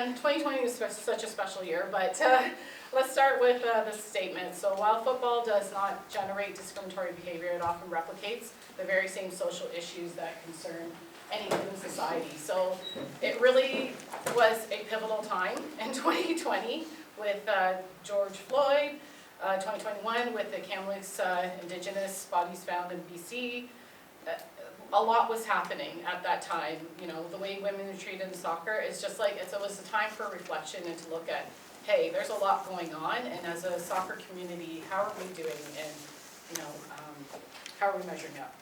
again, 2020 is such a special year, but let's start with the statement. So while football does not generate discriminatory behavior, it often replicates the very same social issues that concern any given society. So it really was a pivotal time in 2020 with George Floyd, 2021 with the Kamloops Indigenous bodies found in BC. A lot was happening at that time. You know, the way women are treated in soccer is just like, it was a time for reflection and to look at, hey, there's a lot going on, and as a soccer community, how are we doing, and you know, how are we measuring up?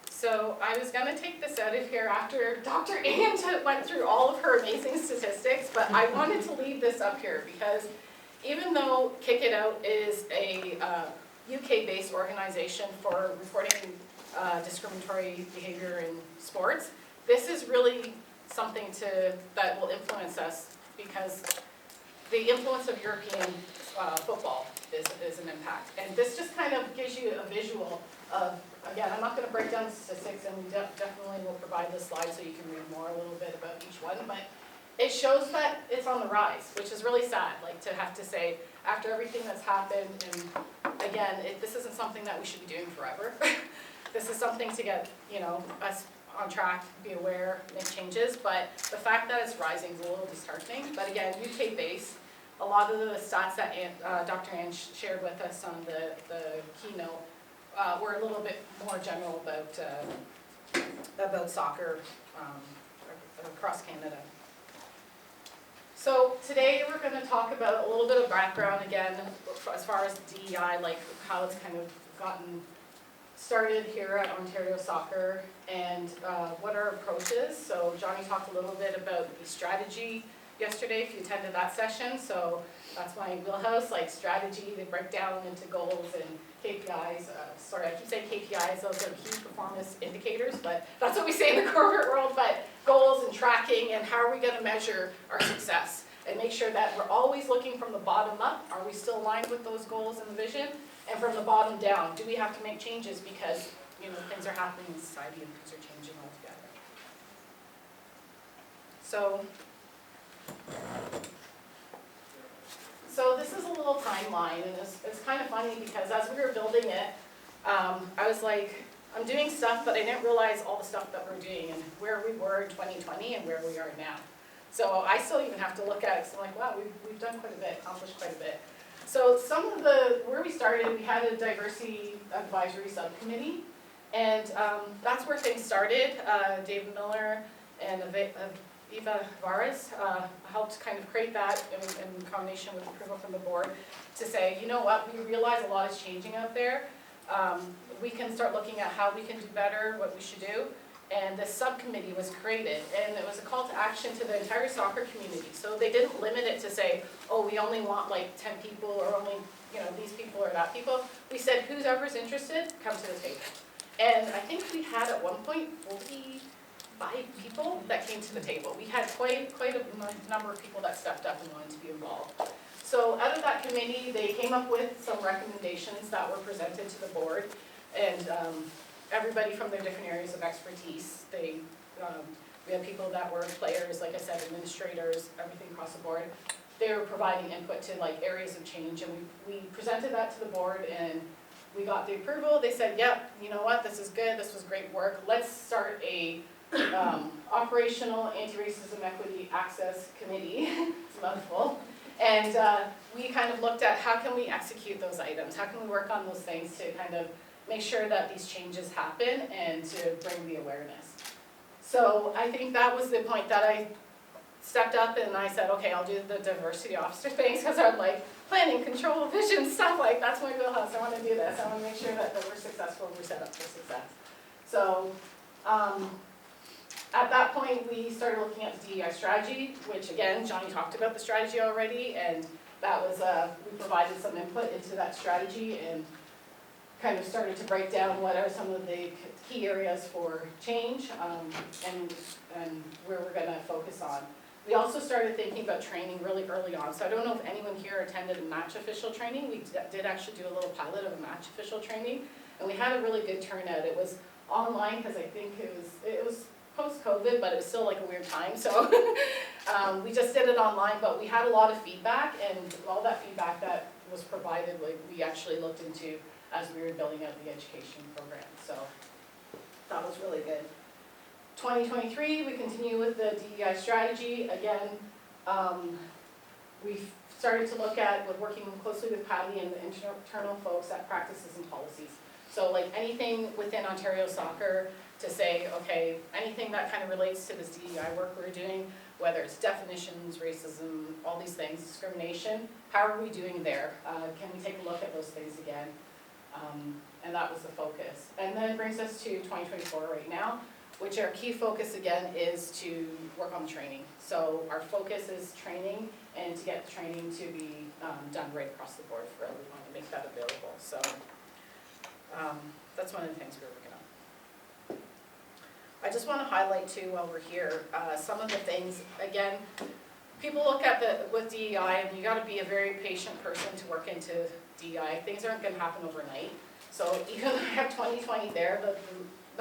So I was going to take this out of here after Dr. Ann went through all of her amazing statistics, but I wanted to leave this up here because even though Kick It Out is a UK-based organization for reporting discriminatory behavior in sports, this is really something that will influence us because the influence of European football is an impact. And this just kind of gives you a visual of, again, I'm not going to break down the statistics, and we definitely will provide the slide so you can read more a little bit about each one, but it shows that it's on the rise, which is really sad, like to have to say, after everything that's happened, and again, this isn't something that we should be doing forever. This is something to get, you know, us on track, be aware, make changes, but the fact that it's rising is a little disheartening. But again, UK based, a lot of the stats that Dr. Ann shared with us on the keynote were a little bit more general about soccer across Canada. So today we're going to talk about a little bit of background again, as far as DEI, like how it's kind of gotten started here at Ontario Soccer, and what our approach is. So Johnny talked a little bit about the strategy yesterday, if you attended that session, so that's my wheelhouse, like strategy to break down into goals and KPIs. Sorry, I keep saying KPIs, those are key performance indicators, but that's what we say in the corporate world, but goals and tracking and how are we going to measure our success and make sure that we're always looking from the bottom up. Are we still aligned with those goals and the vision? And from the bottom down, do we have to make changes because, you know, things are happening in society and things are changing altogether? So this is a little timeline, and it's kind of funny because as we were building it, I was like, I'm doing stuff, but I didn't realize all the stuff that we're doing and where we were in 2020 and where we are now. So I still even have to look at it, because I'm like, wow, we've done quite a bit, accomplished quite a bit. So where we started, we had a diversity advisory subcommittee, and that's where things started. David Miller and Eva Varas helped kind of create that in combination with approval from the board to say, you know what, we realize a lot is changing out there. We can start looking at how we can do better, what we should do. And this subcommittee was created, and it was a call to action to the entire soccer community. So they didn't limit it to say, oh, we only want like 10 people, or only, you know, these people or that people. We said, whoever's interested, come to the table. And I think we had at one point 45 people that came to the table. We had quite a number of people that stepped up and wanted to be involved. So out of that committee, they came up with some recommendations that were presented to the board, and everybody from their different areas of expertise. We had people that were players, like I said, administrators, everything across the board. They were providing input to like areas of change, and we presented that to the board, and we got the approval. They said, yep, you know what, this is good, this was great work. Let's start a operational anti-racism equity access committee. It's a mouthful. And we kind of looked at how can we execute those items, how can we work on those things to kind of make sure that these changes happen and to bring the awareness. So I think that was the point that I stepped up and I said, okay, I'll do the diversity officer things, because I'm like, planning, control, vision, stuff like, that's my wheelhouse, I want to do this, I want to make sure that we're successful, we're set up for success. So at that point, we started looking at the DEI strategy, which again, Johnny talked about the strategy already, and that was, we provided some input into that strategy and kind of started to break down what are some of the key areas for change and where we're going to focus on. We also started thinking about training really early on. So I don't know if anyone here attended a match official training. We did actually do a little pilot of a match official training, and we had a really good turnout. It was online because I think it was post-COVID, but it was still like a weird time. So We just did it online, but we had a lot of feedback, and all that feedback that was provided, like, we actually looked into as we were building out the education program, so that was really good. 2023, we continue with the DEI strategy. Again, we've started to look at, with working closely with Patty and the internal folks at practices and policies. So like anything within Ontario Soccer to say, okay, anything that kind of relates to this DEI work we're doing, whether it's definitions, racism, all these things, discrimination, how are we doing there? Can we take a look at those things again? And that was the focus. And then it brings us to 2024 right now, which our key focus again is to work on training. So our focus is training, and to get the training to be done right across the board for everyone, and make that available. So that's one of the things we're working on. I just want to highlight too, while we're here, some of the things, again, people look at with DEI, and you got to be a very patient person to work into DEI. Things aren't going to happen overnight. So even though I have 2020 there, the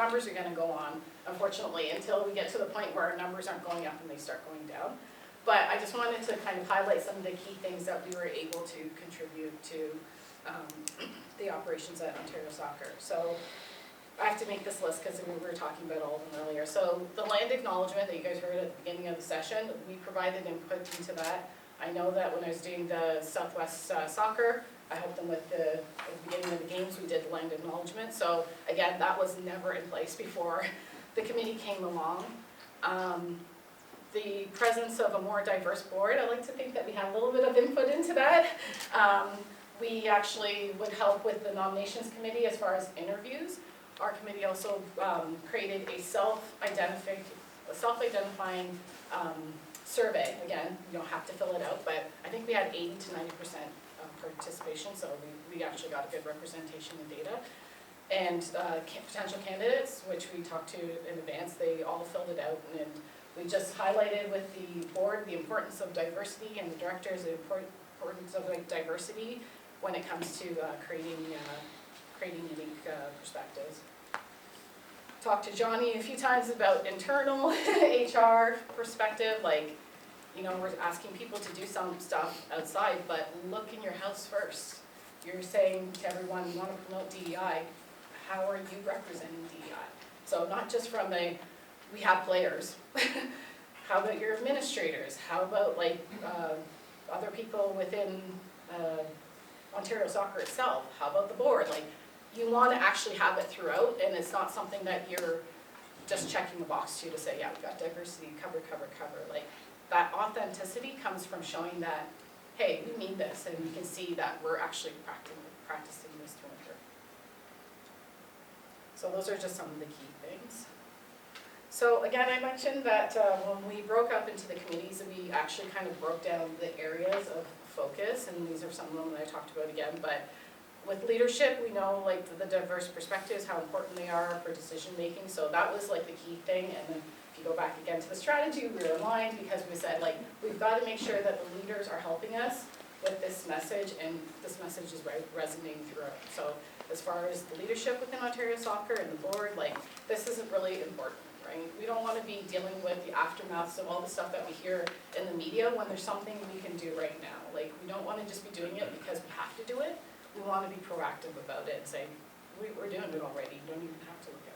numbers are going to go on, unfortunately, until we get to the point where our numbers aren't going up and they start going down. But I just wanted to kind of highlight some of the key things that we were able to contribute to the operations at Ontario Soccer. So I have to make this list because we were talking about all of them earlier. So the land acknowledgement that you guys heard at the beginning of the session, we provided input into that. I know that when I was doing the Southwest Soccer, I helped them with at the beginning of the games, we did the land acknowledgement. So again, that was never in place before the committee came along. The presence of a more diverse board, I like to think that we had a little bit of input into that. We actually would help with the nominations committee as far as interviews. Our committee also created a self-identifying survey. Again, you don't have to fill it out, but I think we had 80 to 90% participation, so we actually got a good representation in data. And potential candidates, which we talked to in advance, they all filled it out, and we just highlighted with the board the importance of diversity, and the directors the importance of diversity when it comes to creating unique perspectives. Talked to Johnny a few times about internal HR perspective, like, you know, we're asking people to do some stuff outside, but look in your house first. You're saying to everyone, you want to promote DEI, how are you representing DEI? So not just from we have players. How about your administrators? How about like other people within Ontario Soccer itself? How about the board? Like, you want to actually have it throughout, and it's not something that you're just checking the box to say, yeah, we've got diversity, cover. Like, that authenticity comes from showing that, hey, we mean this, and we can see that we're actually practicing this through and through. So those are just some of the key things. So again, I mentioned that when we broke up into the committees, we actually kind of broke down the areas of focus, and these are some of them that I talked about again, but with leadership, we know like the diverse perspectives, how important they are for decision making, so that was like the key thing. And then if you go back again to the strategy, we were aligned because we said like, we've got to make sure that the leaders are helping us with this message, and this message is resonating throughout. So as far as the leadership within Ontario Soccer and the board, like, this isn't really important. Right? We don't want to be dealing with the aftermaths of all the stuff that we hear in the media when there's something we can do right now. Like, we don't want to just be doing it because we have to do it. We want to be proactive about it and say, we're doing it already. You don't even have to look at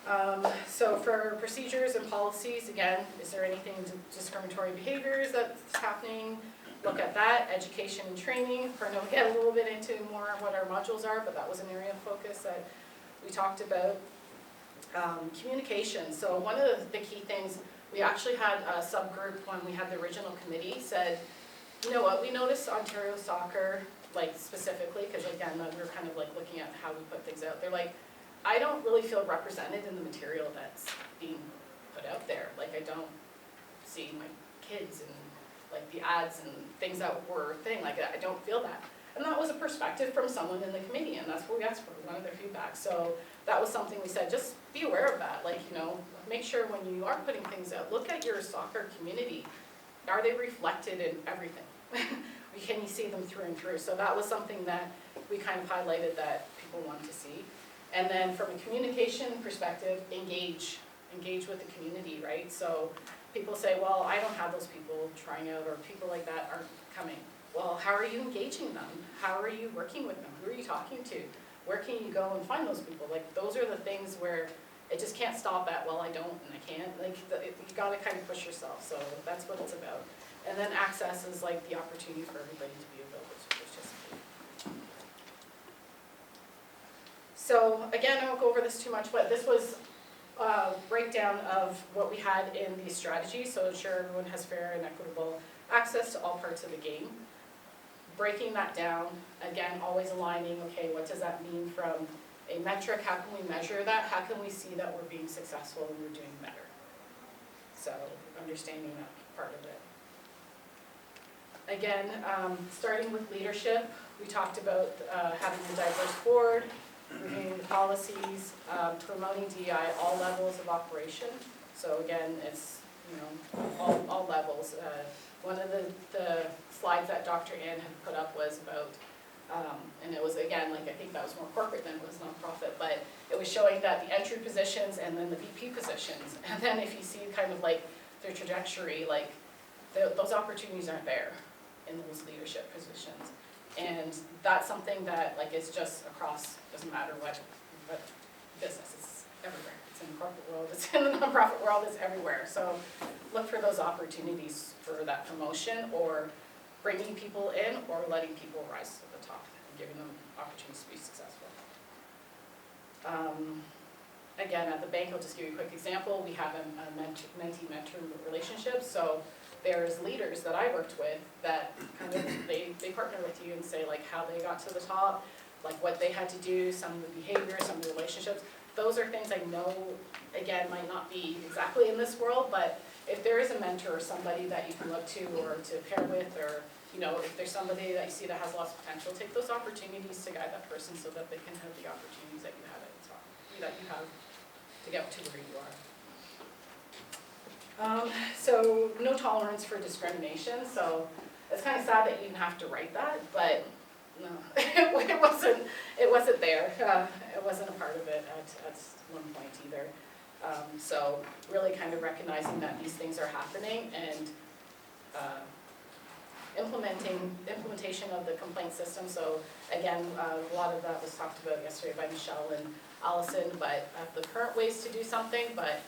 our house. So for procedures and policies, again, is there anything discriminatory behaviors that's happening? Look at that. Education and training. We're going to get a little bit into more what our modules are, but that was an area of focus that we talked about. Communication. So one of the key things, we actually had a subgroup when we had the original committee said, you know what, we noticed Ontario Soccer, like specifically, because again, we were kind of like looking at how we put things out. They're like, I don't really feel represented in the material that's being put out there. Like, I don't see my kids and like the ads and things that were a thing. Like, I don't feel that. And that was a perspective from someone in the committee, and that's what we asked for, one of their feedback. So that was something we said, just be aware of that. Like, you know, make sure when you are putting things out, look at your soccer community. Are they reflected in everything? Can you see them through and through? So that was something that we kind of highlighted that people want to see. And then from a communication perspective, engage with the community, right? So people say, well, I don't have those people trying out, or people like that aren't coming. Well, how are you engaging them? How are you working with them? Who are you talking to? Where can you go and find those people? Like, those are the things where it just can't stop at, well, I don't and I can't. Like, you gotta kind of push yourself, so that's what it's about. And then access is like the opportunity for everybody to be available to participate. So again, I won't go over this too much, but this was a breakdown of what we had in these strategies, so ensure everyone has fair and equitable access to all parts of the game. Breaking that down, again, always aligning, okay, what does that mean from a metric? How can we measure that? How can we see that we're being successful and we're doing better? So understanding that part of it. Again, starting with leadership, we talked about having a diverse board, reviewing the policies, promoting DEI all levels of operation. So again, it's, you know, all levels. One of the slides that Dr. Ann had put up was about, and it was, again, like, I think that was more corporate than it was nonprofit, but it was showing that the entry positions and then the VP positions, and then if you see kind of like their trajectory, like those opportunities aren't there in those leadership positions. And that's something that, like, is just across, doesn't matter what business, it's everywhere. It's in the corporate world, it's in the nonprofit world, it's everywhere. So look for those opportunities for that promotion, or bringing people in, or letting people rise to the top and giving them opportunities to be successful. Again, at the bank, I'll just give you a quick example. We have a mentee-mentor relationship. So there's leaders that I worked with that kind of, they partner with you and say like how they got to the top, like what they had to do, some of the behaviors, some of the relationships. Those are things I know, again, might not be exactly in this world, but if there is a mentor or somebody that you can look to or to pair with, or, you know, if there's somebody that you see that has lots of potential, take those opportunities to guide that person so that they can have the opportunities that you have at the top, that you have to get to where you are. So no tolerance for discrimination. So it's kind of sad that you even have to write that, but no, it wasn't there. It wasn't a part of it at one point either. So really kind of recognizing that these things are happening, and implementation of the complaint system. So again, a lot of that was talked about yesterday by Michelle and Allison, but the current ways to do something, but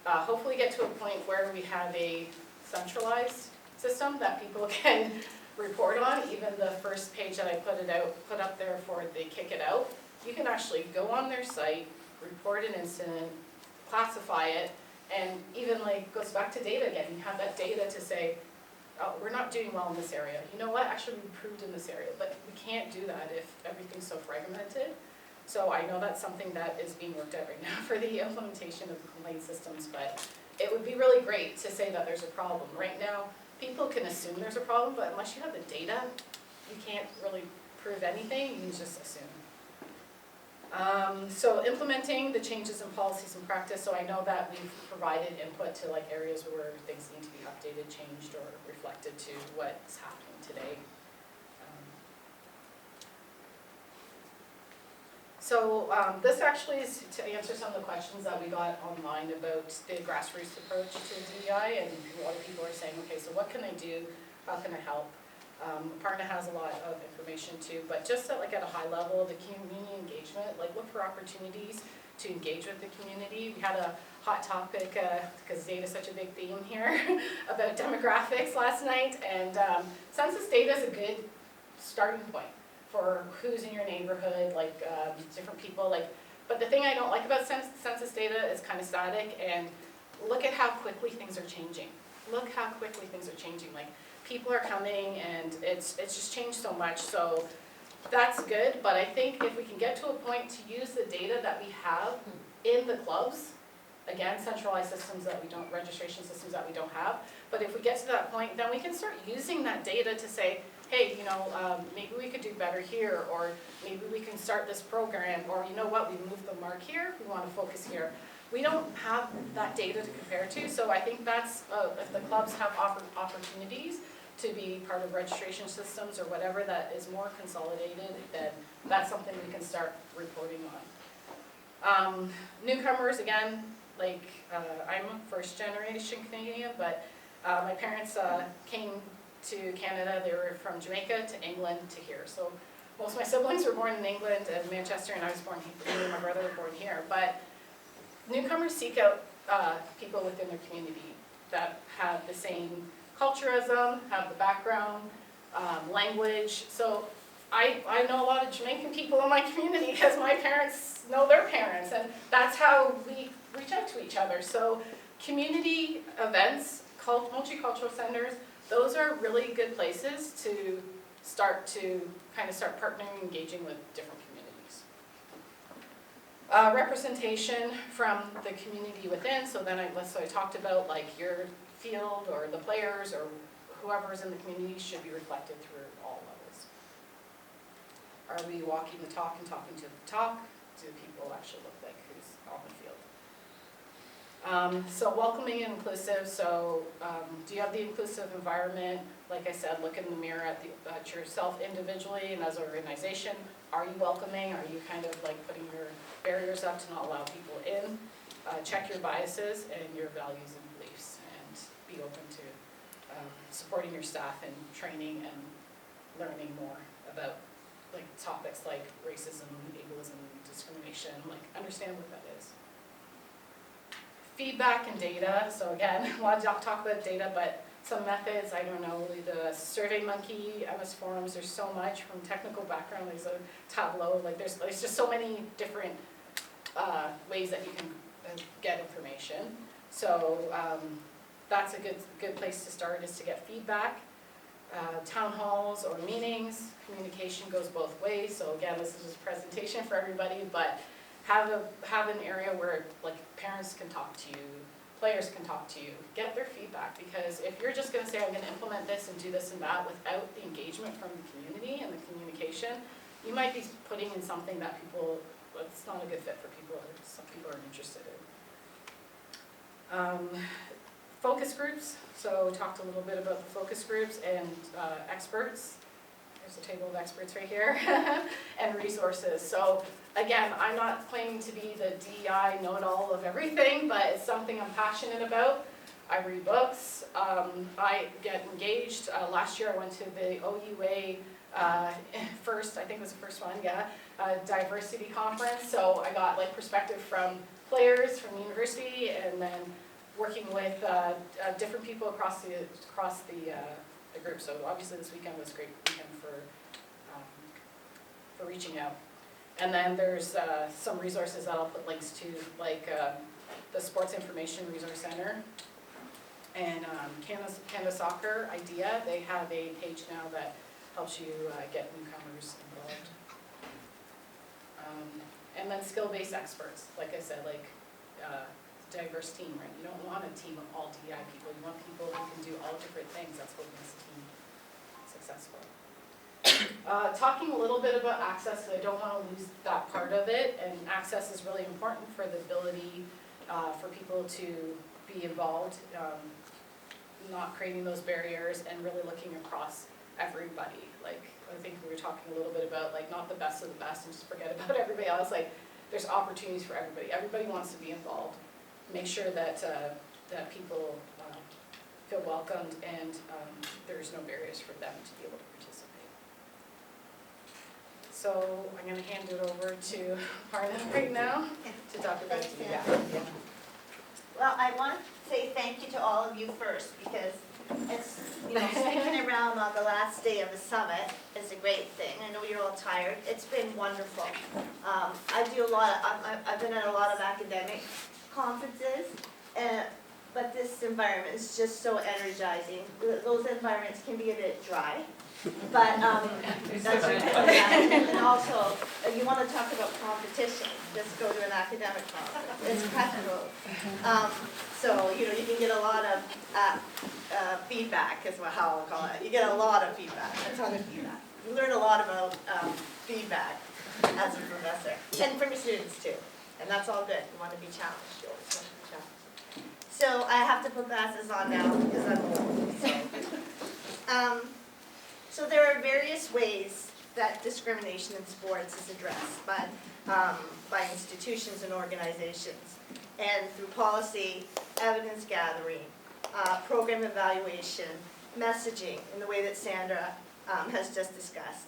hopefully get to a point where we have a centralized system that people can report on. Even the first page that I put up there for the Kick It Out, you can actually go on their site, report an incident, classify it, and even like goes back to data again. You have that data to say, oh, we're not doing well in this area. You know what? Actually, we improved in this area, but we can't do that if everything's so fragmented. So I know that's something that is being worked at right now for the implementation of the complaint systems, but it would be really great to say that there's a problem. Right now, people can assume there's a problem, but unless you have the data, you can't really prove anything, you can just assume. So implementing the changes in policies and practice, so I know that we've provided input to like areas where things need to be updated, changed, or reflected to what's happening today. This actually is to answer some of the questions that we got online about the grassroots approach to DEI, and a lot of people are saying, okay, so what can I do? How can I help? Aparna has a lot of information too, but just at, at a high level, the community engagement, like look for opportunities to engage with the community. We had a hot topic, because data is such a big theme here, about demographics last night, and census data is a good starting point for who's in your neighborhood, different people, but the thing I don't like about census data is kind of static, and look at how quickly things are changing. Look how quickly things are changing. Like, people are coming, and it's just changed so much, so that's good, but I think if we can get to a point to use the data that we have in the clubs, again, centralized systems that we don't, registration systems that we don't have, but if we get to that point, then we can start using that data to say, hey, maybe we could do better here, or maybe we can start this program, or you know what, we moved the mark here, we want to focus here. We don't have that data to compare to, so I think that's, if the clubs have opportunities to be part of registration systems or whatever that is more consolidated, then that's something we can start reporting on. Newcomers, again, like, I'm a first generation Canadian, but my parents came to Canada. They were from Jamaica to England to here. So most of my siblings were born in England and Manchester, and I was born here, me and my brother were born here. But newcomers seek out people within their community that have the same culture as them, have the background, language. So I know a lot of Jamaican people in my community because my parents know their parents, and that's how we reach out to each other. So community events, multicultural centers, those are really good places to start partnering and engaging with different communities. Representation from the community within, so I talked about like your field or the players or whoever's in the community should be reflected through all levels. Are we walking the talk and talking to the talk? Do people actually look like who's on the field? So welcoming and inclusive, so do you have the inclusive environment? Like I said, look in the mirror at yourself individually and as an organization. Are you welcoming? Are you kind of like putting your barriers up to not allow people in? Check your biases and your values and beliefs, and be open to supporting your staff and training and learning more about like topics like racism, ableism, discrimination, like understand what that is. Feedback and data, so again, a lot of talk about data, but some methods, I don't know, the SurveyMonkey, MS Forums, there's so much from technical background, there's a Tableau, like there's just so many different ways that you can get information. So that's a good place to start, is to get feedback. Town halls or meetings, communication goes both ways, so again, this is just a presentation for everybody, but have an area where like parents can talk to you, players can talk to you, get their feedback, because if you're just going to say I'm going to implement this and do this and that without the engagement from the community and the communication, you might be putting in something that it's not a good fit for people, or some people aren't interested in. Focus groups, so we talked a little bit about the focus groups and experts. There's a table of experts right here, and resources. So again, I'm not claiming to be the DEI know-it-all of everything, but it's something I'm passionate about. I read books, I get engaged. Last year I went to the OUA I think it was the first one, yeah, diversity conference. So I got like perspective from players from the university, and then working with different people across the group. So obviously this weekend was a great weekend for reaching out. And then there's some resources that I'll put links to, like the Sports Information Resource Center and Canada Soccer Idea. They have a page now that helps you get newcomers involved. And then skill-based experts, like I said, like diverse team, right? You don't want a team of all DEI people. You want people who can do all different things. That's what makes a team successful. Talking a little bit about access, so I don't want to lose that part of it, and access is really important for the ability for people to be involved, not creating those barriers and really looking across everybody. Like, I think we were talking a little bit about like not the best of the best and just forget about everybody else. Like, there's opportunities for everybody. Everybody wants to be involved. Make sure that that people feel welcomed and there's no barriers for them to be able to participate. So I'm going to hand it over to Aparna right now to talk about feedback. Yeah. Well, I want to say thank you to all of you first, because it's, sticking around on the last day of the summit is a great thing. I know you're all tired. It's been wonderful. I've been at a lot of academic conferences, but this environment is just so energizing. Those environments can be a bit dry, but that's and also, you want to talk about competition, just go to an academic conference. It's practical. So, you can get a lot of feedback, is how I'll call it. You get a lot of feedback, a ton of feedback. You learn a lot about feedback as a professor, and from your students too. And that's all good. You want to be challenged. You always want to be challenged. So I have to put glasses on now because I'm old. So there are various ways that discrimination in sports is addressed by institutions and organizations. And through policy, evidence gathering, program evaluation, messaging in the way that Sandra has just discussed.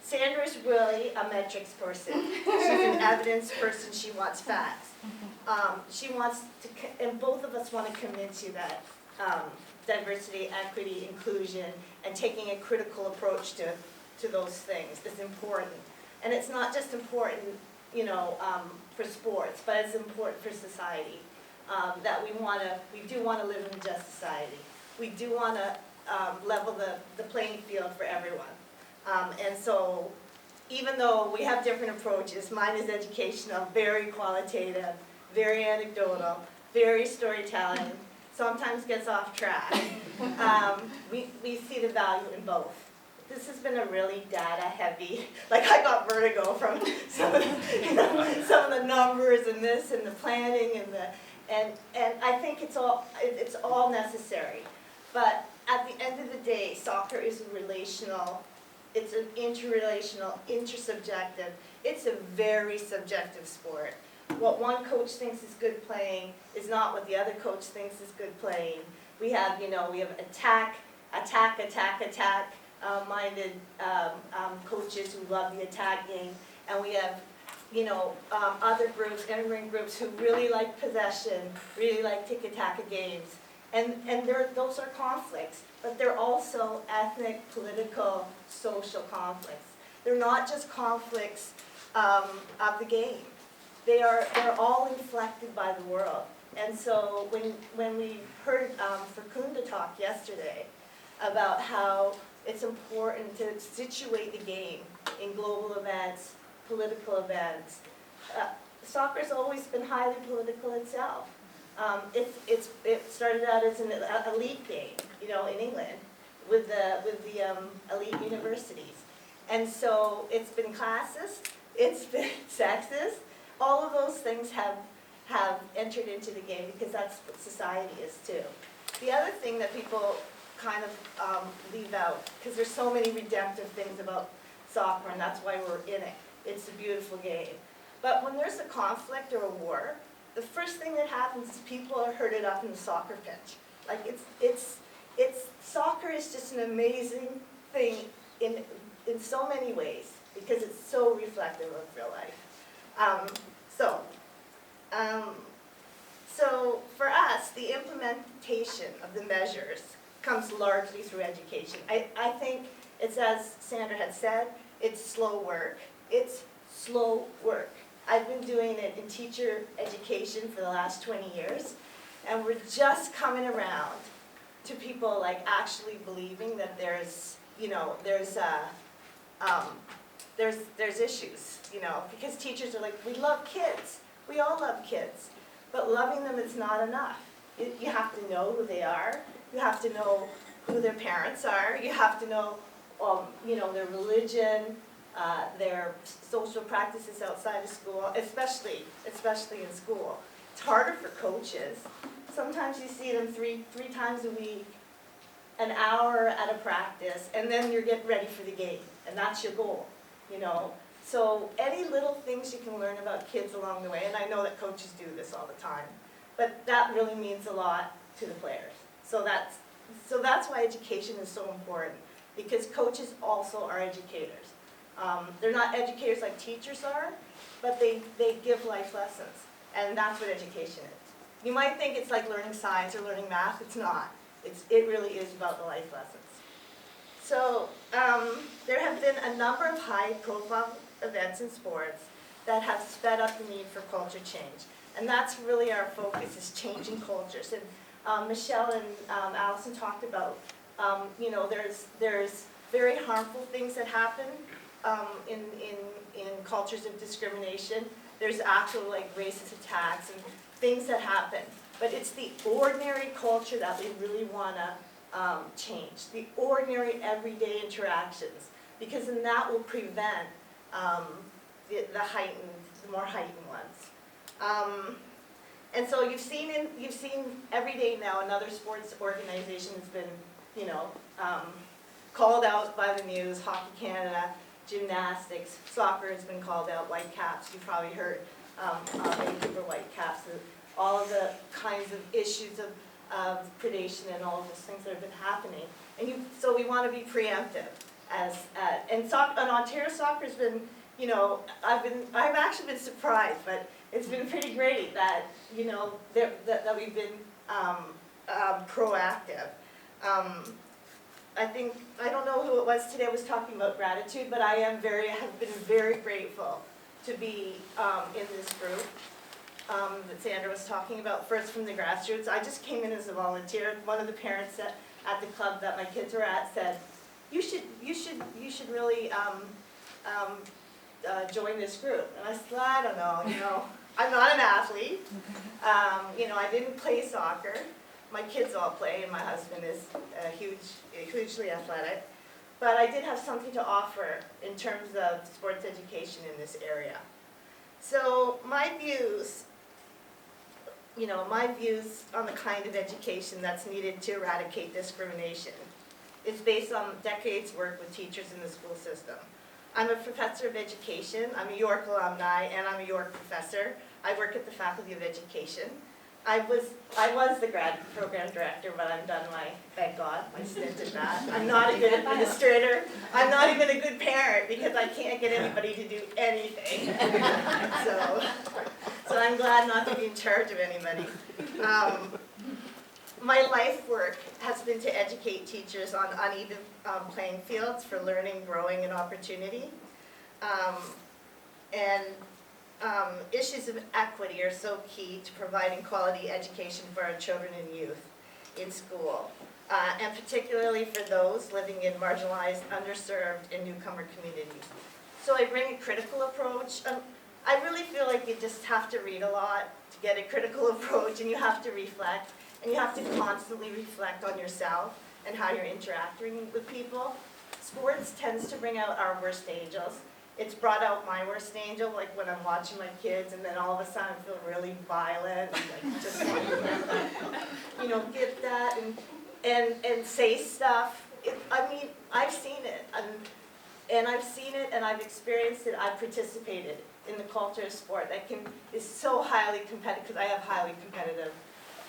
Sandra is really a metrics person. She's an evidence person. She wants facts. She wants to, and both of us want to convince you that diversity, equity, inclusion, and taking a critical approach to those things is important. And it's not just important, you know, for sports, but it's important for society. That we do want to live in a just society. We do want to level the playing field for everyone. And so, even though we have different approaches, mine is educational, very qualitative, very anecdotal, very storytelling, sometimes gets off track. We see the value in both. This has been a really data-heavy, like I got vertigo from some of the numbers and this and the planning and I think it's all necessary. But at the end of the day, soccer is relational. It's an interrelational, intersubjective. It's a very subjective sport. What one coach thinks is good playing is not what the other coach thinks is good playing. We have, you know, we have attack minded coaches who love the attack game, and we have, you know, other groups, in-ring groups who really like possession, really like tiki-taka games. And those are conflicts, but they're also ethnic, political, social conflicts. They're not just conflicts of the game. They're all inflected by the world. And so when we heard Fakunda talk yesterday about how it's important to situate the game in global events, political events, soccer's always been highly political itself. It started out as an elite game, you know, in England with the elite universities. And so it's been classist, it's been sexist, all of those things have entered into the game because that's what society is too. The other thing that people kind of leave out, because there's so many redemptive things about soccer and that's why we're in it. It's a beautiful game. But when there's a conflict or a war, the first thing that happens is people are herded up in the soccer pitch. Like soccer is just an amazing thing in so many ways because it's so reflective of real life. So for us, the implementation of the measures comes largely through education. I think it's, as Sandra had said, it's slow work. It's slow work. I've been doing it in teacher education for the last 20 years, and we're just coming around to people like actually believing that there's, you know, there's issues, you know, because teachers are like, we love kids. We all love kids, but loving them is not enough. You have to know who they are. You have to know who their parents are. You have to know, you know, their religion, their social practices outside of school, especially in school. It's harder for coaches. Sometimes you see them three times a week, an hour at a practice, and then you're getting ready for the game, and that's your goal, you know. So any little things you can learn about kids along the way, and I know that coaches do this all the time, but that really means a lot to the players. So that's why education is so important, because coaches also are educators. They're not educators like teachers are, but they give life lessons, and that's what education is. You might think it's like learning science or learning math. It's not. It really is about the life lessons. So there have been a number of high-profile events in sports that have sped up the need for culture change, and that's really our focus, is changing cultures. And Michelle and Allison talked about, you know, there's very harmful things that happen in cultures of discrimination. There's actual like racist attacks and things that happen. But it's the ordinary culture that we really want to change. The ordinary everyday interactions, because then that will prevent the more heightened ones. And so you've seen every day now another sports organization has been, you know, called out by the news, Hockey Canada, gymnastics, soccer has been called out, white caps, you've probably heard Vancouver white caps, all of the kinds of issues of predation and all of those things that have been happening. And so we want to be preemptive. And Ontario soccer's been, you know, I've actually been surprised, but it's been pretty great that, you know, that we've been proactive. I don't know who it was today was talking about gratitude, but I have been very grateful to be in this group that Sandra was talking about, first from the grassroots. I just came in as a volunteer. One of the parents at the club that my kids were at said, you should really join this group. And I said, I don't know, you know, I'm not an athlete. You know, I didn't play soccer. My kids all play, and my husband is hugely athletic. But I did have something to offer in terms of sports education in this area. So my views, you know, on the kind of education that's needed to eradicate discrimination is based on decades' work with teachers in the school system. I'm a professor of education. I'm a York alumni, and I'm a York professor. I work at the Faculty of Education. I was the grad program director, but I'm done thank God, my stint at that. I'm not a good administrator. I'm not even a good parent because I can't get anybody to do anything. So I'm glad not to be in charge of anybody. My life work has been to educate teachers on uneven playing fields for learning, growing, and opportunity. Issues of equity are so key to providing quality education for our children and youth in school, and particularly for those living in marginalized, underserved, and newcomer communities. So I bring a critical approach. I really feel like you just have to read a lot to get a critical approach, and you have to reflect, and you have to constantly reflect on yourself and how you're interacting with people. Sports tends to bring out our worst angels. It's brought out my worst angel, like when I'm watching my kids, and then all of a sudden I feel really violent, and like just you know, get that and say stuff. I mean, I've seen it, and I've seen it, and I've experienced it. I've participated in the culture of sport that is so highly competitive, because I have highly competitive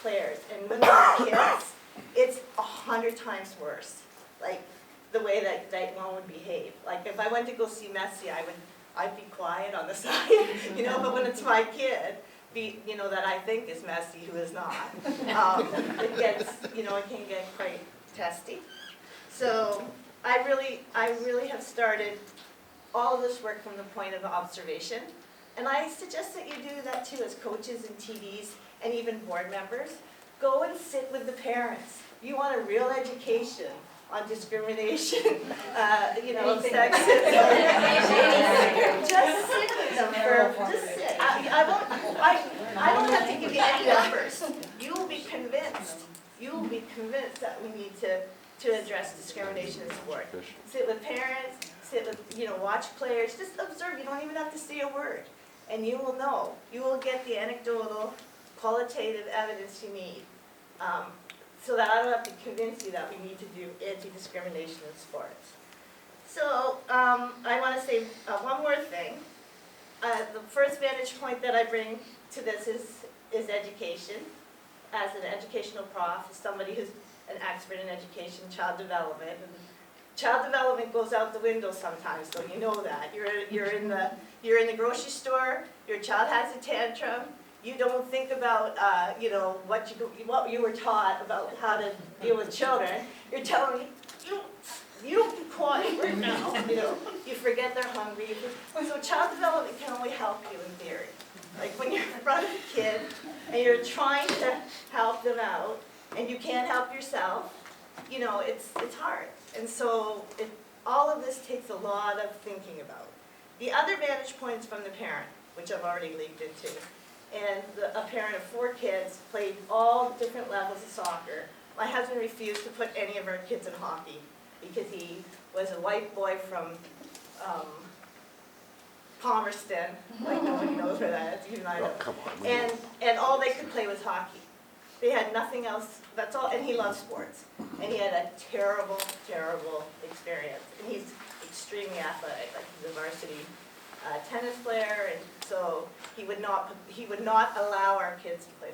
players, and when they're kids, it's 100 times worse. Like, the way that one would behave. Like if I went to go see Messi, I'd be quiet on the side, you know. But when it's my kid, you know, that I think is Messi, who is not, it gets, you know, it can get quite testy. So I really have started all of this work from the point of observation, and I suggest that you do that too as coaches and TDs and even board members. Go and sit with the parents. You want a real education on discrimination, you know, sexism. Just sit with them just sit. I don't have to give you any numbers. You will be convinced. You will be convinced that we need to address discrimination in sport. Sit with parents, sit with, you know, watch players, just observe. You don't even have to say a word. And you will know. You will get the anecdotal, qualitative evidence you need. So that I don't have to convince you that we need to do anti-discrimination in sports. So I want to say one more thing. The first vantage point that I bring to this is education. As an educational prof, as somebody who's an expert in education, child development. And child development goes out the window sometimes, so you know that. You're in the grocery store, your child has a tantrum. You don't think about, you know, what you were taught about how to deal with children. You're telling me, you don't be quiet right now. You know, you forget they're hungry. So child development can only help you in theory. Like when you're in front of a kid and you're trying to help them out and you can't help yourself, you know, it's hard. And so all of this takes a lot of thinking about. The other vantage points from the parent, which I've already leaked into. And a parent of 4 kids, played all different levels of soccer. My husband refused to put any of our kids in hockey because he was a white boy from Palmerston, like nobody knows where that is, even I know. Come on. And all they could play was hockey. They had nothing else, that's all, and he loves sports. And he had a terrible, terrible experience. And extremely athletic, like he's a varsity tennis player, and so he would not allow our kids to play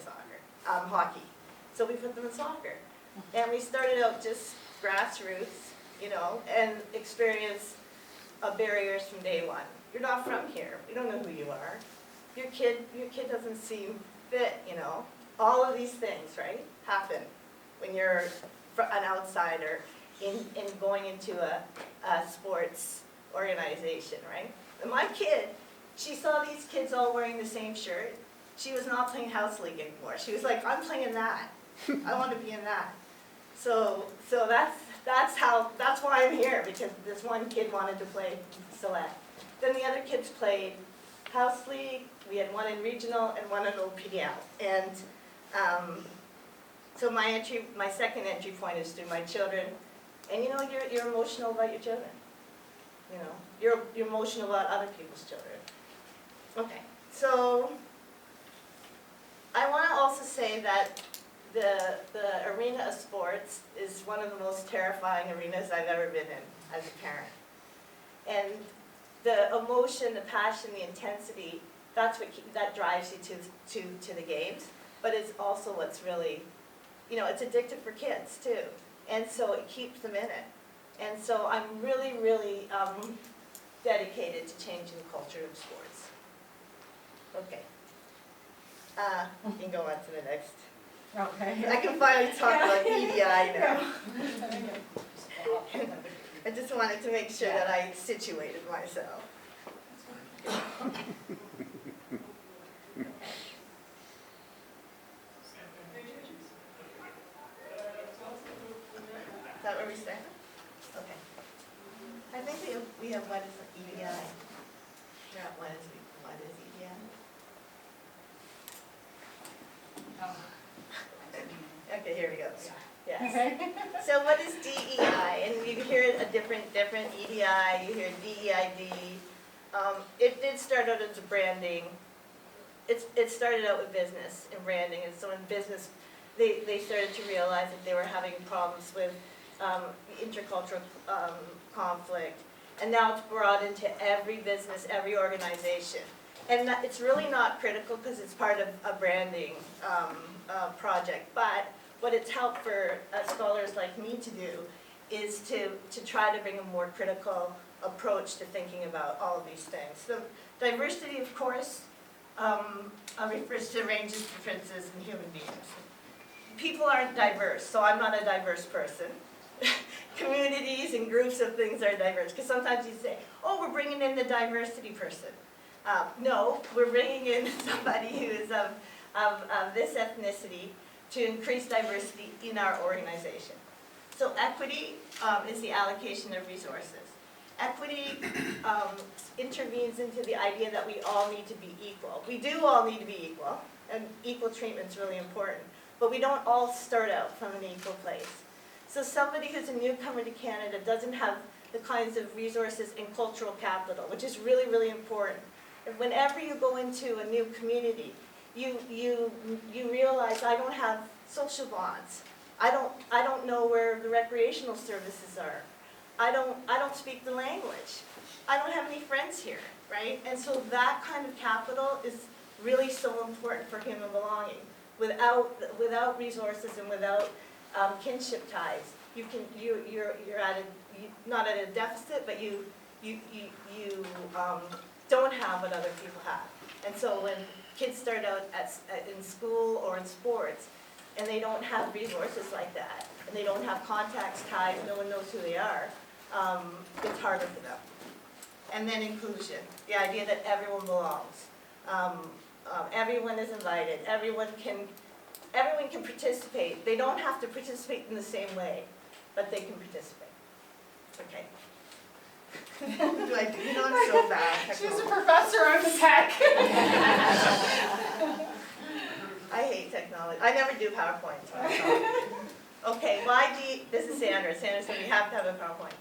hockey. So we put them in soccer. And we started out just grassroots, you know, and experienced barriers from day one. You're not from here. We don't know who you are. Your kid doesn't seem fit, you know. All of these things, right, happen when you're an outsider in going into a sports organization, right? And my kid, she saw these kids all wearing the same shirt. She was not playing house league anymore. She was like, I'm playing that. I want to be in that. So that's why I'm here, because this one kid wanted to play select. Then the other kids played house league. We had one in regional and one in OPDL. And so my second entry point is through my children. And you know, you're emotional about your children. You know, you're emotional about other people's children. Okay, so I want to also say that the arena of sports is one of the most terrifying arenas I've ever been in as a parent. And the emotion, the passion, the intensity, that drives you to the games. But it's also what's really, you know, it's addictive for kids too. And so it keeps them in it. And so I'm really, really dedicated to changing the culture of sports. Okay. You can go on to the next. Okay. I can finally talk about EDI now. I just wanted to make sure that I situated myself. Is that where we stand? Okay. I think we have what is EDI? Yeah, what is EDI? Okay, here we go. Yes. So what is DEI? And you hear a different EDI, you hear DEID. It did start out as a branding. It started out with business and branding, and so in business, they started to realize that they were having problems with intercultural conflict, and now it's brought into every business, every organization. And it's really not critical because it's part of a branding project, but what it's helped for scholars like me to do is to try to bring a more critical approach to thinking about all of these things. So diversity, of course, refers to ranges, differences in human beings. People aren't diverse, so I'm not a diverse person. Communities and groups of things are diverse, because sometimes you say, oh, we're bringing in the diversity person. No, we're bringing in somebody who is of this ethnicity to increase diversity in our organization. So equity is the allocation of resources. Equity intervenes into the idea that we all need to be equal. We do all need to be equal, and equal treatment is really important, but we don't all start out from an equal place. So somebody who's a newcomer to Canada doesn't have the kinds of resources and cultural capital, which is really, really important. Whenever you go into a new community, you realize I don't have social bonds. I don't know where the recreational services are. I don't speak the language. I don't have any friends here, right? And so that kind of capital is really so important for human belonging. Without resources and without kinship ties, you're not at a deficit, but you don't have what other people have. And so when kids start out in school or in sports, and they don't have resources like that, and they don't have contacts, ties, no one knows who they are, it's harder for them. And then inclusion, the idea that everyone belongs. Everyone is invited, everyone can participate. They don't have to participate in the same way, but they can participate. Okay. What do I do? You know, I'm so bad. She's a professor, I'm a tech. I hate technology. I never do PowerPoint. Okay, this is Sandra. Sandra said we have to have a PowerPoint.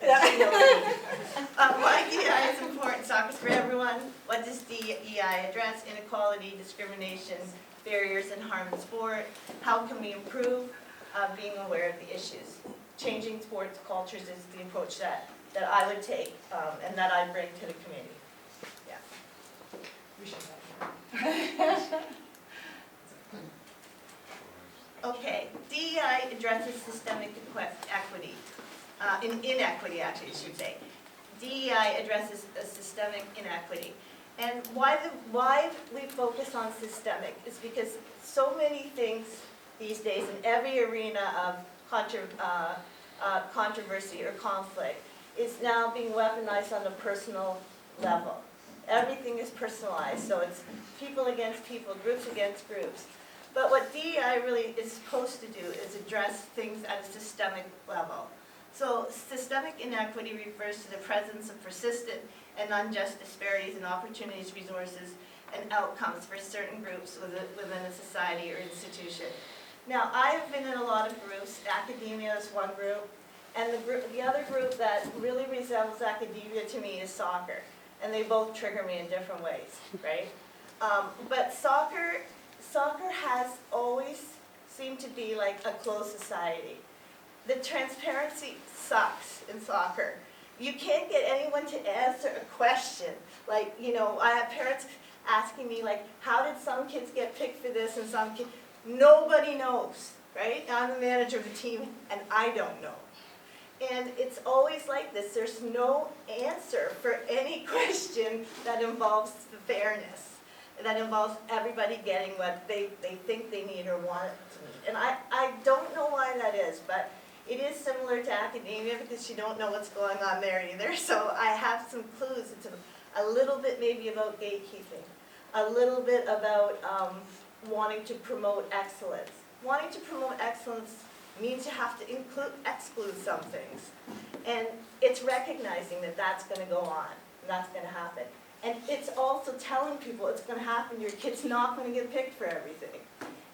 Why DEI is important. Soccer's for everyone. What does DEI address? Inequality, discrimination, barriers and harm in sport. How can we improve being aware of the issues? Changing sports cultures is the approach that that I would take and that I bring to the committee. Yeah. We should have. Okay, DEI addresses systemic equity, inequity actually, I should say. DEI addresses a systemic inequity. And why we focus on systemic is because so many things these days in every arena of controversy or conflict is now being weaponized on a personal level. Everything is personalized, so it's people against people, groups against groups. But what DEI really is supposed to do is address things at a systemic level. So systemic inequity refers to the presence of persistent and unjust disparities in opportunities, resources, and outcomes for certain groups within a society or institution. Now, I've been in a lot of groups. Academia is one group, and the other group that really resembles academia to me is soccer, and they both trigger me in different ways, right? But soccer has always seemed to be like a closed society. The transparency sucks in soccer. You can't get anyone to answer a question. Like, you know, I have parents asking me, like, how did some kids get picked for this and some kids? Nobody knows, right? I'm the manager of the team, and I don't know. And it's always like this. There's no answer for any question that involves the fairness, that involves everybody getting what they think they need or want to need. And I don't know why that is, but it is similar to academia because you don't know what's going on there either. So I have some clues. It's a little bit maybe about gatekeeping, a little bit about wanting to promote excellence. Wanting to promote excellence means you have to exclude some things. And it's recognizing that that's going to go on, and that's going to happen. And it's also telling people it's going to happen. Your kid's not going to get picked for everything.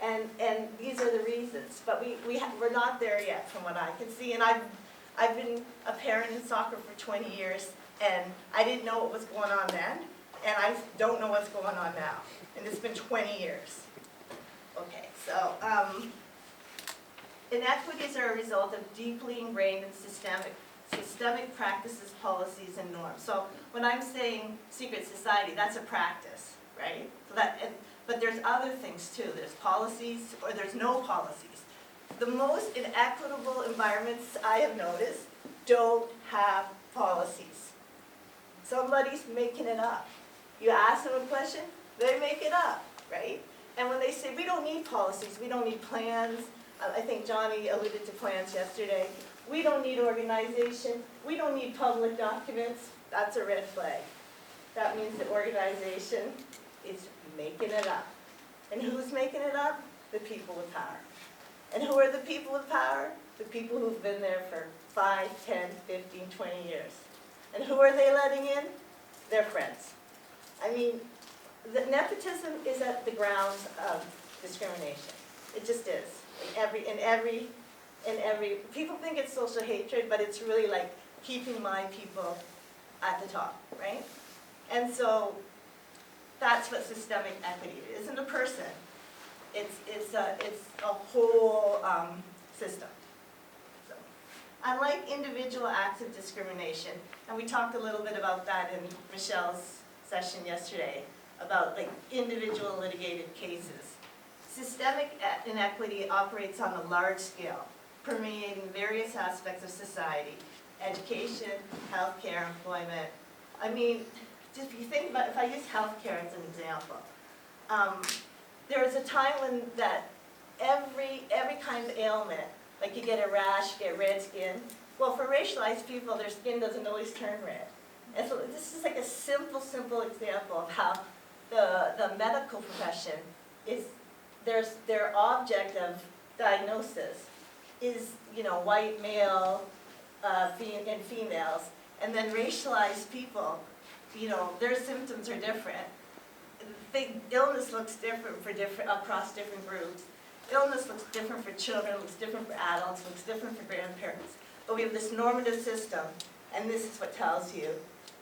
And these are the reasons. But we're not there yet from what I can see. And I've been a parent in soccer for 20 years, and I didn't know what was going on then, and I don't know what's going on now. And it's been 20 years. Okay, so inequities are a result of deeply ingrained and systemic practices, policies, and norms. So when I'm saying secret society, that's a practice, right? So but there's other things too. There's policies or there's no policies. The most inequitable environments I have noticed don't have policies. Somebody's making it up. You ask them a question, they make it up, right? And when they say, we don't need policies, we don't need plans, I think Johnny alluded to plans yesterday, we don't need organization, we don't need public documents, that's a red flag. That means the organization is making it up. And who's making it up? The people with power. And who are the people with power? The people who've been there for 5, 10, 15, 20 years. And who are they letting in? Their friends. I mean, the nepotism is at the grounds of discrimination. It just is. In every, people think it's social hatred, but it's really like keeping my people at the top, right? And so that's what systemic equity is. It isn't a person. It's a whole system. So, unlike individual acts of discrimination, and we talked a little bit about that in Michelle's session yesterday, about like individual litigated cases. Systemic inequity operates on a large scale, permeating various aspects of society, education, healthcare, employment. I mean, just if you think about, if I use healthcare as an example, there was a time when that every kind of ailment, like you get a rash, you get red skin. Well, for racialized people, their skin doesn't always turn red. And so this is like a simple example of how the medical profession is, their object of diagnosis is, you know, white male and females, and then racialized people, you know, their symptoms are different. The illness looks different across different groups. Illness looks different for children, looks different for adults, looks different for grandparents. But we have this normative system, and this is what tells you,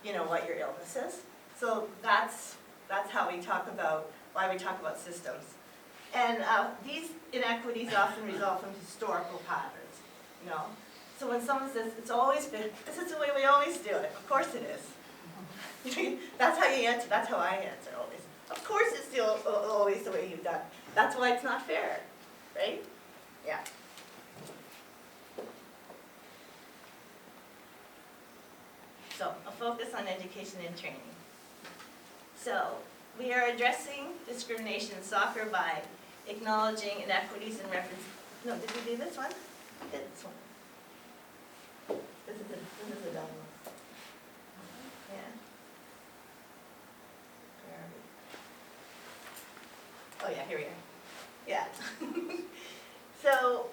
you know, what your illness is. So that's how we talk about, why we talk about systems. And these inequities often result from historical patterns, you know. So when someone says, it's always been, this is the way we always do it, of course it is. That's how you answer, that's how I answer always. Of course it's still always the way you've done. That's why it's not fair, right? Yeah. So, a focus on education and training. So, we are addressing discrimination in soccer by acknowledging inequities in reference. No, did we do this one? We did this one. This is a done one. Yeah. Where are we? Oh yeah, here we are. Yeah. So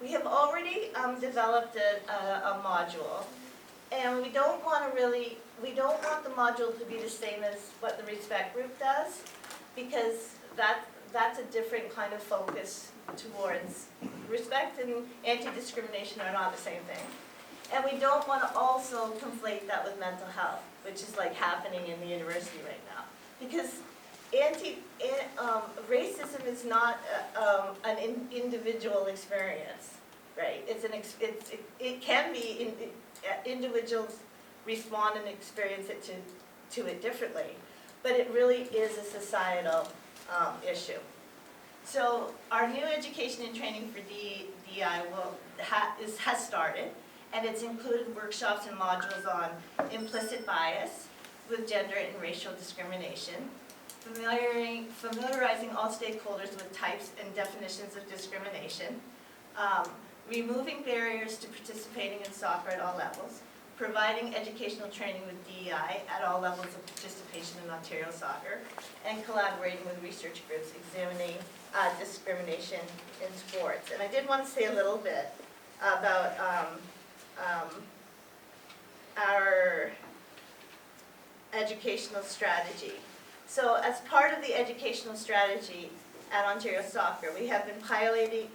we have already developed a module, and we don't want the module to be the same as what the respect group does, because that's a different kind of focus towards respect, and anti-discrimination are not the same thing. And we don't want to also conflate that with mental health, which is like happening in the university right now. Because racism is not an individual experience, right? It can be, individuals respond and experience it to it differently, but it really is a societal issue. So our new education and training for DEI has started, and it's included workshops and modules on implicit bias with gender and racial discrimination, familiarizing all stakeholders with types and definitions of discrimination, removing barriers to participating in soccer at all levels, providing educational training with DEI at all levels of participation in Ontario soccer, and collaborating with research groups examining discrimination in sports. And I did want to say a little bit about our educational strategy. So as part of the educational strategy at Ontario Soccer, we have been piloting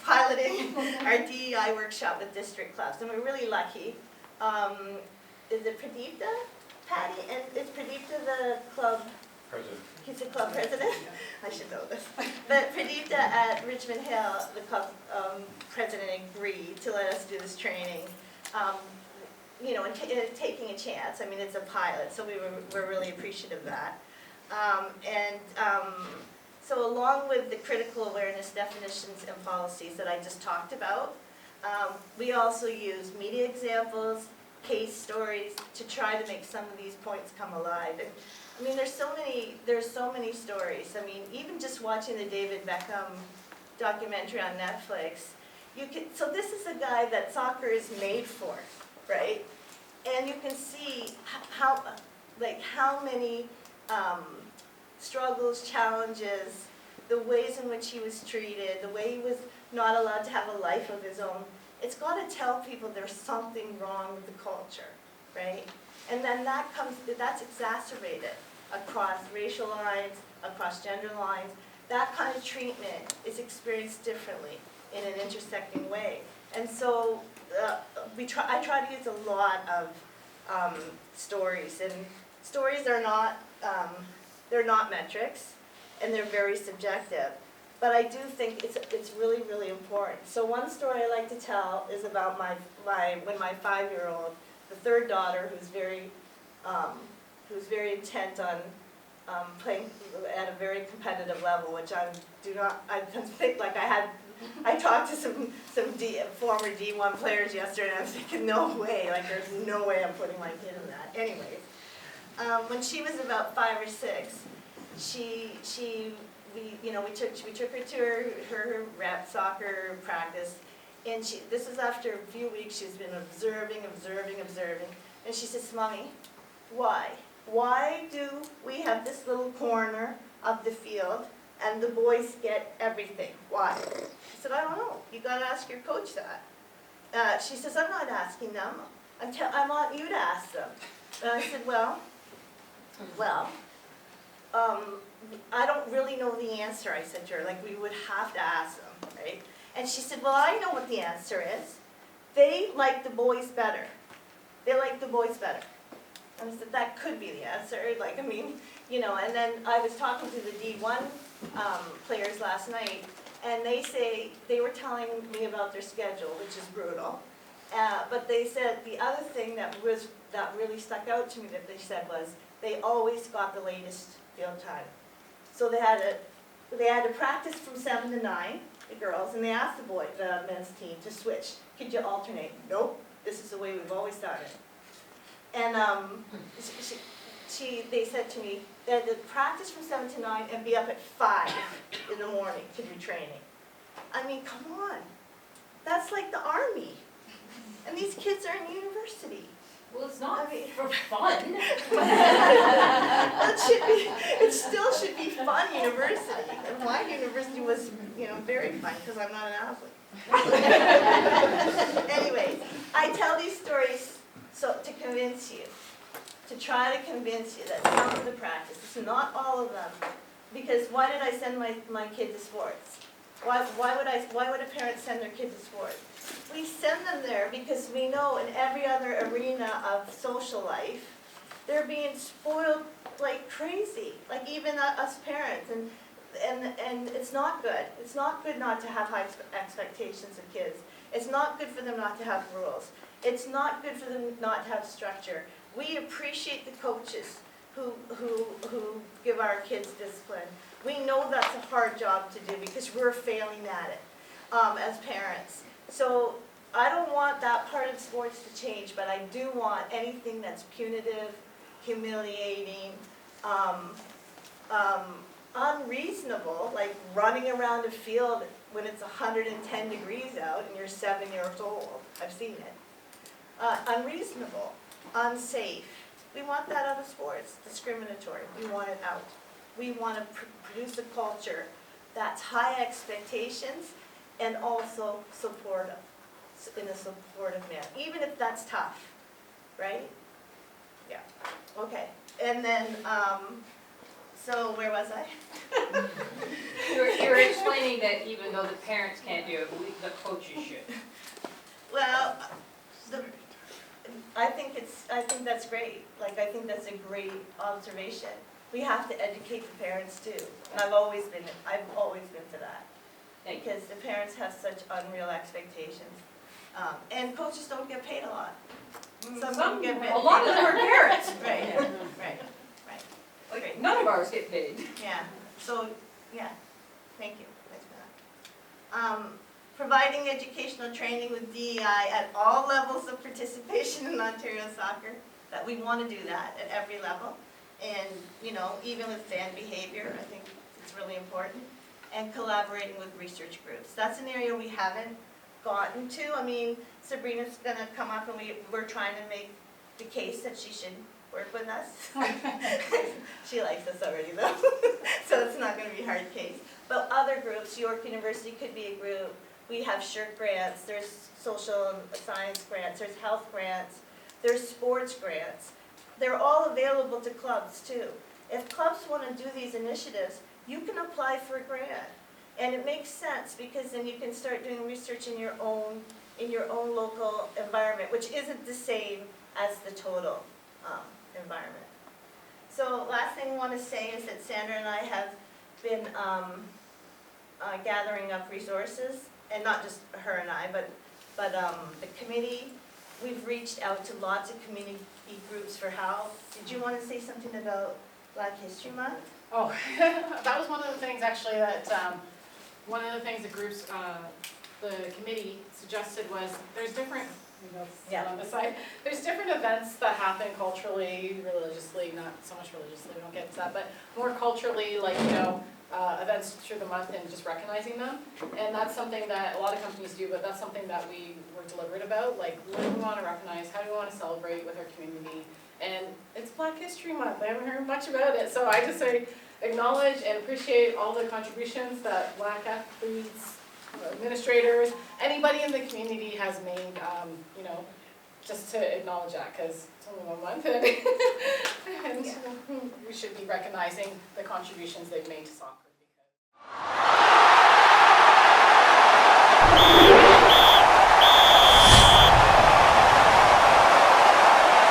our DEI workshop with district clubs, and we're really lucky. Is it Pradipta, Patty? And is Pradipta the club president? He's the club president? I should know this. But Pradipta at Richmond Hill, the club president, agreed to let us do this training. You know, and taking a chance. I mean, it's a pilot, so we're really appreciative of that. So along with the critical awareness definitions and policies that I just talked about, we also use media examples, case stories to try to make some of these points come alive. And I mean, there's so many stories. I mean, even just watching the David Beckham documentary on Netflix, so this is a guy that soccer is made for, right? And you can see how many struggles, challenges, the ways in which he was treated, the way he was not allowed to have a life of his own. It's got to tell people there's something wrong with the culture, right? And then that's exacerbated across racial lines, across gender lines. That kind of treatment is experienced differently in an intersecting way. And so I try to use a lot of stories, and stories are not, they're not metrics, and they're very subjective. But I do think it's really, really important. So one story I like to tell is about when my 5-year-old, the third daughter, who's very intent on playing at a very competitive level, which I think like I talked to some former D1 players yesterday, and I was thinking, no way, like there's no way I'm putting my kid in that. Anyways, when she was about 5 or 6, we took her to her rep soccer practice, and this is after a few weeks she's been observing, and she says, "Mommy, why? Why do we have this little corner of the field and the boys get everything? Why?" I said, "I don't know. You got to ask your coach that." She says, "I'm not asking them. I want you to ask them." And I said, well, I don't really know the answer, I said to her. Like, we would have to ask them, right? And she said, well, I know what the answer is. They like the boys better. They like the boys better. And I said, that could be the answer. Like, I mean, and then I was talking to the D1 players last night, And they were telling me about their schedule, which is brutal. But they said the other thing that really stuck out to me that they said was they always got the latest field time. So they had to practice from 7 to 9, the girls, and they asked the men's team to switch. Could you alternate? Nope, this is the way we've always done it. And they said to me that they'd practice from 7 to 9 and be up at 5 in the morning to do training. I mean, come on. That's like the army. And these kids are in university. Well, it's not for fun. It still should be fun university. And my university was, very fun because I'm not an athlete. Anyways, I tell these stories to convince you, to try to convince you that some of the practices, not all of them, because why did I send my kid to sports? Why would a parent send their kid to sports? We send them there because we know in every other arena of social life, they're being spoiled like crazy, like even us parents, and it's not good. It's not good not to have high expectations of kids. It's not good for them not to have rules. It's not good for them not to have structure. We appreciate the coaches who give our kids discipline. We know that's a hard job to do because we're failing at it as parents. So I don't want that part of sports to change, but I do want anything that's punitive, humiliating, unreasonable, like running around a field when it's 110 degrees out and you're 7 years old. I've seen it. Unreasonable, unsafe. We want that out of sports. Discriminatory. We want it out. We want to produce a culture that's high expectations and also supportive, in a supportive manner, even if that's tough, right? Yeah. Okay. And then, so where was I? You were explaining that even though the parents can't do it, the coaches should. Well, I think that's great. Like, I think that's a great observation. We have to educate the parents too. And I've always been to that. Because the parents have such unreal expectations. And coaches don't get paid a lot. Some get paid. A lot of them are parents. Right. Like, none of ours get paid. Yeah, so, yeah, thank you. Thanks for that. Providing educational training with DEI at all levels of participation in Ontario soccer, that we want to do that at every level. And, even with fan behavior, I think it's really important. And collaborating with research groups. That's an area we haven't gotten to. I mean, Sabrina's going to come up and we're trying to make the case that she should work with us. She likes us already though, so it's not going to be a hard case. But other groups, York University could be a group. We have SHIRT grants, there's social science grants, there's health grants, there's sports grants. They're all available to clubs too. If clubs want to do these initiatives, you can apply for a grant. And it makes sense because then you can start doing research in your own local environment, which isn't the same as the total environment. So last thing I want to say is that Sandra and I have been gathering up resources, and not just her and I, but the committee. We've reached out to lots of community groups for help. Did you want to say something about Black History Month? Oh, that was one of the things actually that, one of the things the groups, the committee suggested was there's different, on the side, there's different events that happen culturally, religiously, not so much religiously, we don't get into that, but more culturally, like, events through the month and just recognizing them. And that's something that a lot of companies do, but that's something that we were deliberate about, like what do we want to recognize, how do we want to celebrate with our community. And it's Black History Month. I haven't heard much about it, so I just say acknowledge and appreciate all the contributions that Black athletes, administrators, anybody in the community has made, just to acknowledge that, because it's only 1 month, and we should be recognizing the contributions they've made to soccer.